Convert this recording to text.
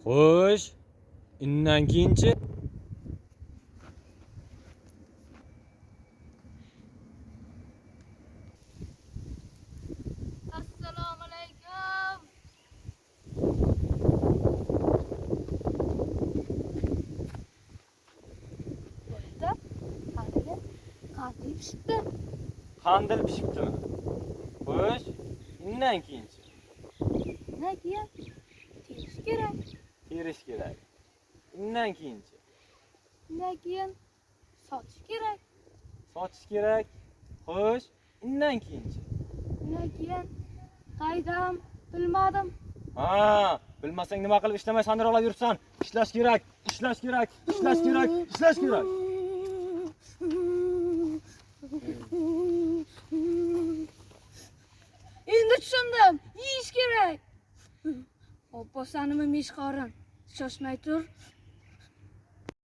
Xo'sh, undan keyinchi? Assalomu alaykum. Bo'ldi. Haliga qanday pishibdi? Qandil pishibdimi? Xo'sh, undan keyinchi? Undan keyin terish kerak. Terish kerak. Undan keyinchi? Undan keyin sotish kerak. Sotish kerak. Xo'sh, undan keyinchi? Undan keyin qaydam bilmadim. Ha, bilmasang nima qilib ishlamay sandiroqlab yuribsan? Ishlash kerak, ishlash kerak, ishlash kerak, ishlash kerak. Endi tushundim. Yeyish kerak. Opposanimi meshqorin. Shoshmay tur.